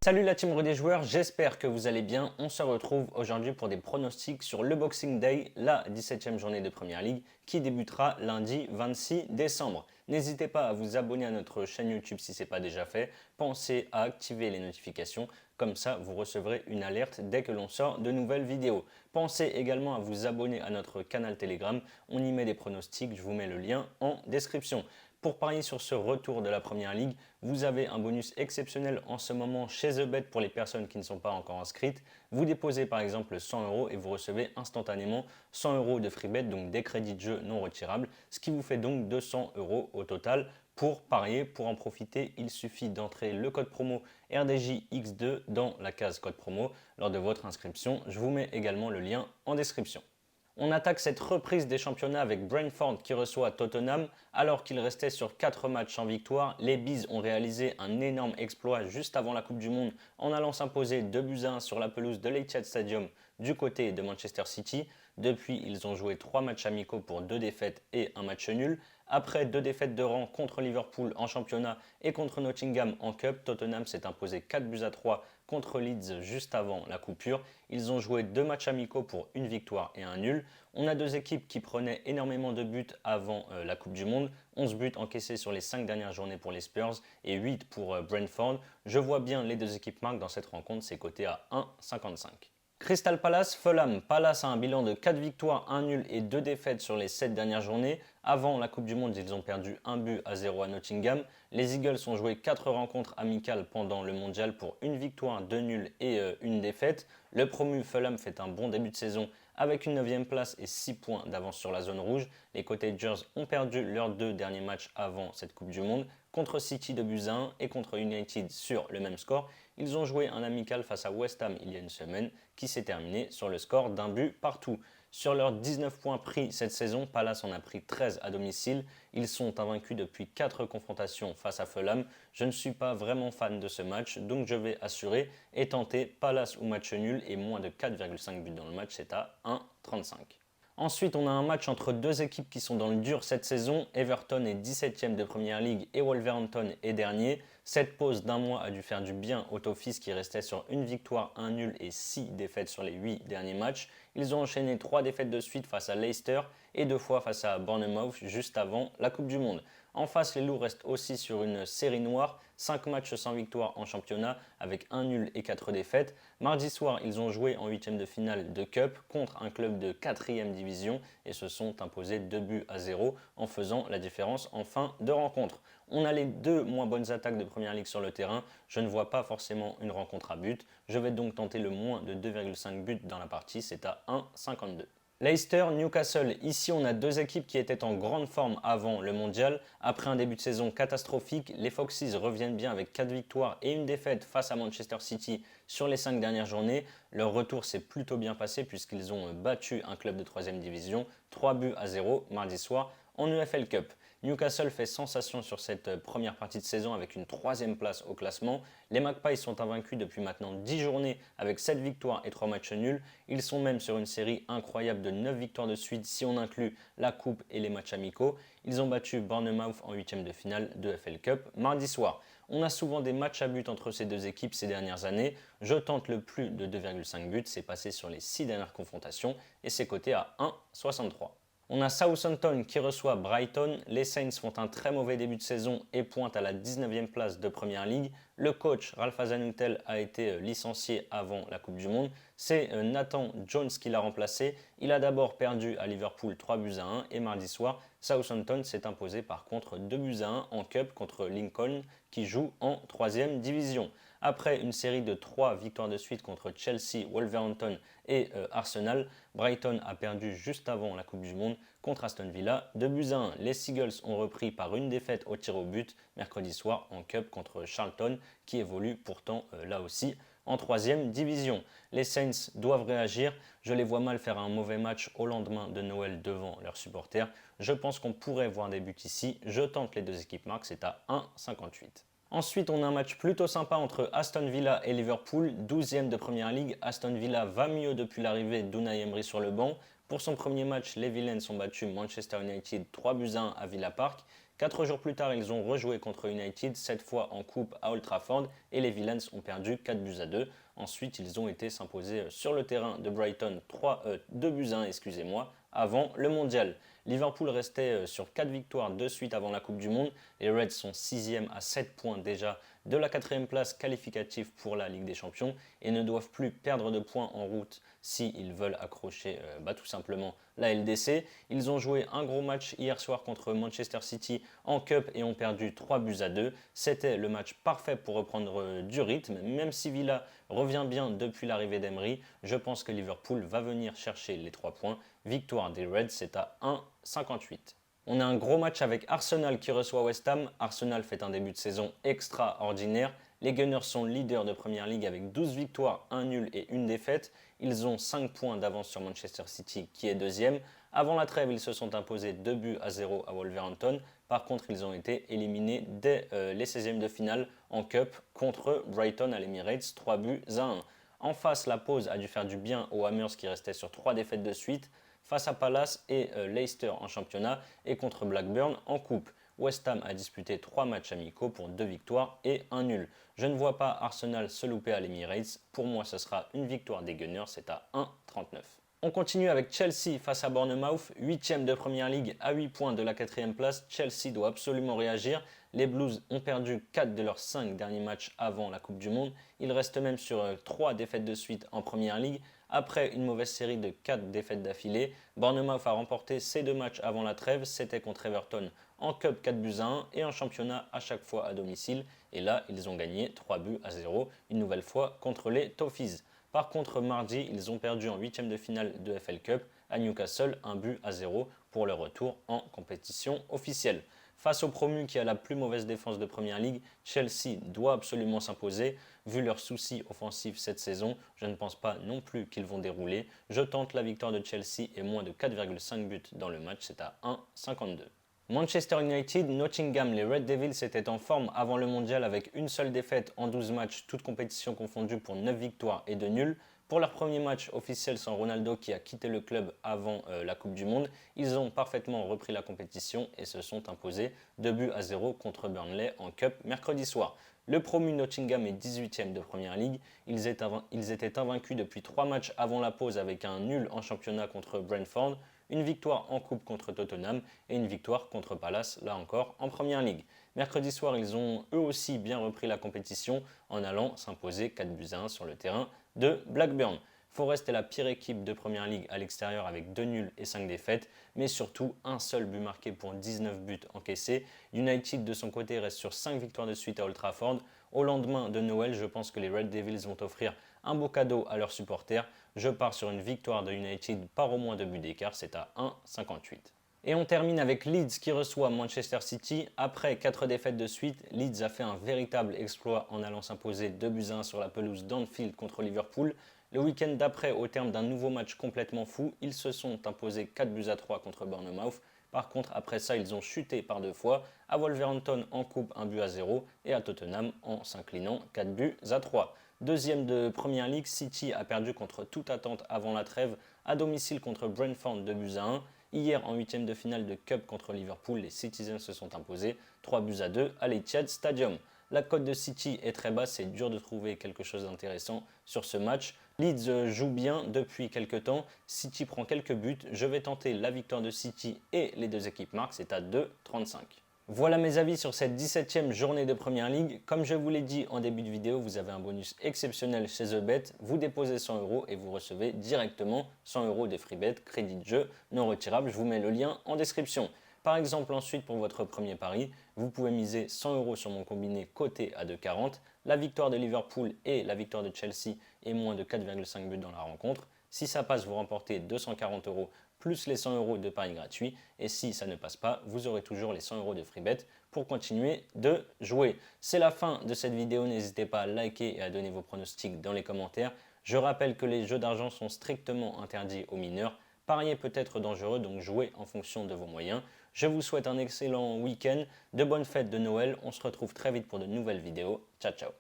Salut la team Rue des joueurs, j'espère que vous allez bien. On se retrouve aujourd'hui pour des pronostics sur le Boxing Day, la 17e journée de Première Ligue qui débutera lundi 26 décembre. N'hésitez pas à vous abonner à notre chaîne YouTube si ce n'est pas déjà fait. Pensez à activer les notifications, comme ça vous recevrez une alerte dès que l'on sort de nouvelles vidéos. Pensez également à vous abonner à notre canal Telegram, on y met des pronostics, je vous mets le lien en description. Pour parier sur ce retour de la Première Ligue, vous avez un bonus exceptionnel en ce moment chez TheBet pour les personnes qui ne sont pas encore inscrites. Vous déposez par exemple 100 € et vous recevez instantanément 100 € de free bet, donc des crédits de jeu non retirables, ce qui vous fait donc 200 € au total. Pour parier, pour en profiter, il suffit d'entrer le code promo RDJX2 dans la case code promo lors de votre inscription. Je vous mets également le lien en description. On attaque cette reprise des championnats avec Brentford qui reçoit Tottenham. Alors qu'il restait sur 4 matchs sans victoire, les Bees ont réalisé un énorme exploit juste avant la Coupe du Monde en allant s'imposer 2-1 sur la pelouse de l'Etihad Stadium du côté de Manchester City. Depuis, ils ont joué 3 matchs amicaux pour 2 défaites et un match nul. Après 2 défaites de rang contre Liverpool en championnat et contre Nottingham en Cup, Tottenham s'est imposé 4-3 contre Leeds juste avant la coupure. Ils ont joué 2 matchs amicaux pour une victoire et un nul. On a 2 équipes qui prenaient énormément de buts avant la Coupe du Monde. 11 buts encaissés sur les 5 dernières journées pour les Spurs et 8 pour Brentford. Je vois bien les 2 équipes marquent dans cette rencontre, c'est coté à 1,55. Crystal Palace, Fulham. Palace a un bilan de 4 victoires, 1 nul et 2 défaites sur les 7 dernières journées. Avant la Coupe du Monde, ils ont perdu 1-0 à Nottingham. Les Eagles ont joué 4 rencontres amicales pendant le mondial pour une victoire, 2 nuls et une défaite. Le promu Fulham fait un bon début de saison avec une 9e place et 6 points d'avance sur la zone rouge. Les Cottagers ont perdu leurs 2 derniers matchs avant cette Coupe du Monde contre City 2-1 et contre United sur le même score. Ils ont joué un amical face à West Ham il y a une semaine qui s'est terminé sur le score d'un but partout. Sur leurs 19 points pris cette saison, Palace en a pris 13 à domicile. Ils sont invaincus depuis 4 confrontations face à Fulham. Je ne suis pas vraiment fan de ce match, donc je vais assurer et tenter Palace ou match nul et moins de 4,5 buts dans le match, c'est à 1,35. Ensuite, on a un match entre 2 équipes qui sont dans le dur cette saison. Everton est 17e de Première Ligue et Wolverhampton est dernier. Cette pause d'1 mois a dû faire du bien au Toffees qui restait sur une victoire, un nul et 6 défaites sur les 8 derniers matchs. Ils ont enchaîné 3 défaites de suite face à Leicester et 2 fois face à Bournemouth juste avant la Coupe du Monde. En face, les Loups restent aussi sur une série noire, 5 matchs sans victoire en championnat avec 1 nul et 4 défaites. Mardi soir, ils ont joué en 8e de finale de Cup contre un club de 4e division et se sont imposés 2-0 en faisant la différence en fin de rencontre. On a les 2 moins bonnes attaques de Première Ligue sur le terrain, je ne vois pas forcément une rencontre à but. Je vais donc tenter le moins de 2,5 buts dans la partie, c'est à 1,52. Leicester, Newcastle. Ici, on a 2 équipes qui étaient en grande forme avant le mondial. Après un début de saison catastrophique, les Foxes reviennent bien avec 4 victoires et une défaite face à Manchester City sur les 5 dernières journées. Leur retour s'est plutôt bien passé puisqu'ils ont battu un club de 3e division 3-0 mardi soir en EFL Cup. Newcastle fait sensation sur cette première partie de saison avec une 3e place au classement. Les Magpies sont invaincus depuis maintenant 10 journées avec 7 victoires et 3 matchs nuls. Ils sont même sur une série incroyable de 9 victoires de suite si on inclut la coupe et les matchs amicaux. Ils ont battu Bournemouth en 8e de finale de FL Cup mardi soir. On a souvent des matchs à but entre ces 2 équipes ces dernières années. Je tente le plus de 2,5 buts, c'est passé sur les 6 dernières confrontations et c'est coté à 1,63. On a Southampton qui reçoit Brighton. Les Saints font un très mauvais début de saison et pointent à la 19e place de Première Ligue. Le coach Ralph Hasenhüttl a été licencié avant la Coupe du Monde. C'est Nathan Jones qui l'a remplacé. Il a d'abord perdu à Liverpool 3-1 et mardi soir, Southampton s'est imposé par contre 2-1 en Cup contre Lincoln qui joue en 3e division. Après une série de 3 victoires de suite contre Chelsea, Wolverhampton et Arsenal, Brighton a perdu juste avant la Coupe du Monde contre Aston Villa 2-1. Les Seagulls ont repris par une défaite au tir au but mercredi soir en Cup contre Charlton qui évolue pourtant là aussi en 3e division. Les Saints doivent réagir, je les vois mal faire un mauvais match au lendemain de Noël devant leurs supporters. Je pense qu'on pourrait voir des buts ici, je tente les 2 équipes marques, c'est à 1,58. Ensuite, on a un match plutôt sympa entre Aston Villa et Liverpool, 12e de Première Ligue. Aston Villa va mieux depuis l'arrivée d'Unai Emery sur le banc. Pour son premier match, les Villains ont battu Manchester United 3-1 à Villa Park. 4 jours plus tard, ils ont rejoué contre United, cette fois en coupe à Old Trafford, et les Villains ont perdu 4-2. Ensuite, ils ont été s'imposer sur le terrain de Brighton 2-1, excusez-moi, avant le mondial. Liverpool restait sur 4 victoires de suite avant la Coupe du Monde. Les Reds sont 6e à 7 points déjà de la 4e place qualificative pour la Ligue des Champions et ne doivent plus perdre de points en route s'ils veulent accrocher tout simplement la LDC. Ils ont joué un gros match hier soir contre Manchester City en Cup et ont perdu 3-2. C'était le match parfait pour reprendre du rythme. Même si Villa revient bien depuis l'arrivée d'Emery, je pense que Liverpool va venir chercher les 3 points. Victoire des Reds, c'est à 1,58. On a un gros match avec Arsenal qui reçoit West Ham. Arsenal fait un début de saison extraordinaire. Les Gunners sont leaders de Première Ligue avec 12 victoires, 1 nul et 1 défaite. Ils ont 5 points d'avance sur Manchester City qui est deuxième. Avant la trêve, ils se sont imposés 2-0 à Wolverhampton. Par contre, ils ont été éliminés dès les 16e de finale en Cup contre Brighton à l'Emirates, 3-1. En face, la pause a dû faire du bien aux Hammers qui restaient sur 3 défaites de suite. Face à Palace et Leicester en championnat et contre Blackburn en coupe. West Ham a disputé 3 matchs amicaux pour 2 victoires et 1 nul. Je ne vois pas Arsenal se louper à l'Emirates. Pour moi, ce sera une victoire des Gunners, c'est à 1,39. On continue avec Chelsea face à Bournemouth, 8e de Première Ligue à 8 points de la 4e place. Chelsea doit absolument réagir. Les Blues ont perdu 4 de leurs 5 derniers matchs avant la Coupe du Monde. Ils restent même sur 3 défaites de suite en Première Ligue. Après une mauvaise série de 4 défaites d'affilée, Bournemouth a remporté ses 2 matchs avant la trêve. C'était contre Everton en Cup 4-1 et en championnat à chaque fois à domicile. Et là, ils ont gagné 3-0 une nouvelle fois contre les Toffees. Par contre, mardi, ils ont perdu en 8e de finale de FL Cup à Newcastle 1-0 pour leur retour en compétition officielle. Face au promu qui a la plus mauvaise défense de Première Ligue, Chelsea doit absolument s'imposer. Vu leurs soucis offensifs cette saison, je ne pense pas non plus qu'ils vont dérouler. Je tente la victoire de Chelsea et moins de 4,5 buts dans le match, c'est à 1,52. Manchester United, Nottingham, les Red Devils étaient en forme avant le mondial avec une seule défaite en 12 matchs, toutes compétitions confondues pour 9 victoires et 2 nuls. Pour leur premier match officiel sans Ronaldo qui a quitté le club avant la Coupe du Monde, ils ont parfaitement repris la compétition et se sont imposés 2-0 contre Burnley en Cup mercredi soir. Le promu Nottingham est 18e de Première Ligue. Ils étaient invaincus depuis 3 matchs avant la pause avec un nul en championnat contre Brentford, une victoire en coupe contre Tottenham et une victoire contre Palace, là encore en Première Ligue. Mercredi soir, ils ont eux aussi bien repris la compétition en allant s'imposer 4-1 sur le terrain de Blackburn. Forest est la pire équipe de Première Ligue à l'extérieur avec 2 nuls et 5 défaites, mais surtout un seul but marqué pour 19 buts encaissés. United de son côté reste sur 5 victoires de suite à Old Trafford. Au lendemain de Noël, je pense que les Red Devils vont offrir un beau cadeau à leurs supporters. Je pars sur une victoire de United par au moins 2 buts d'écart, c'est à 1,58. Et on termine avec Leeds qui reçoit Manchester City. Après 4 défaites de suite, Leeds a fait un véritable exploit en allant s'imposer 2-1 sur la pelouse d'Anfield contre Liverpool. Le week-end d'après, au terme d'un nouveau match complètement fou, ils se sont imposés 4-3 contre Bournemouth. Par contre, après ça, ils ont chuté par 2 fois, à Wolverhampton en coupe 1-0 et à Tottenham en s'inclinant 4-3. Deuxième de Première Ligue, City a perdu contre toute attente avant la trêve à domicile contre Brentford 2-1. Hier, en 8e de finale de Cup contre Liverpool, les Citizens se sont imposés 3-2 à l'Etihad Stadium. La cote de City est très basse, c'est dur de trouver quelque chose d'intéressant sur ce match. Leeds joue bien depuis quelques temps, City prend quelques buts, je vais tenter la victoire de City et les deux équipes marquent, c'est à 2,35. Voilà mes avis sur cette 17e journée de Première Ligue. Comme je vous l'ai dit en début de vidéo, vous avez un bonus exceptionnel chez TheBet. Vous déposez 100 € et vous recevez directement 100 € de free bet, crédit de jeu non retirable. Je vous mets le lien en description. Par exemple, ensuite, pour votre premier pari, vous pouvez miser 100 € sur mon combiné coté à 2,40, la victoire de Liverpool et la victoire de Chelsea et moins de 4,5 buts dans la rencontre. Si ça passe, vous remportez 240 € plus les 100 € de paris gratuit. Et si ça ne passe pas, vous aurez toujours les 100 € de free bet pour continuer de jouer. C'est la fin de cette vidéo. N'hésitez pas à liker et à donner vos pronostics dans les commentaires. Je rappelle que les jeux d'argent sont strictement interdits aux mineurs. Parier peut être dangereux, donc jouez en fonction de vos moyens. Je vous souhaite un excellent week-end, de bonnes fêtes de Noël. On se retrouve très vite pour de nouvelles vidéos. Ciao, ciao.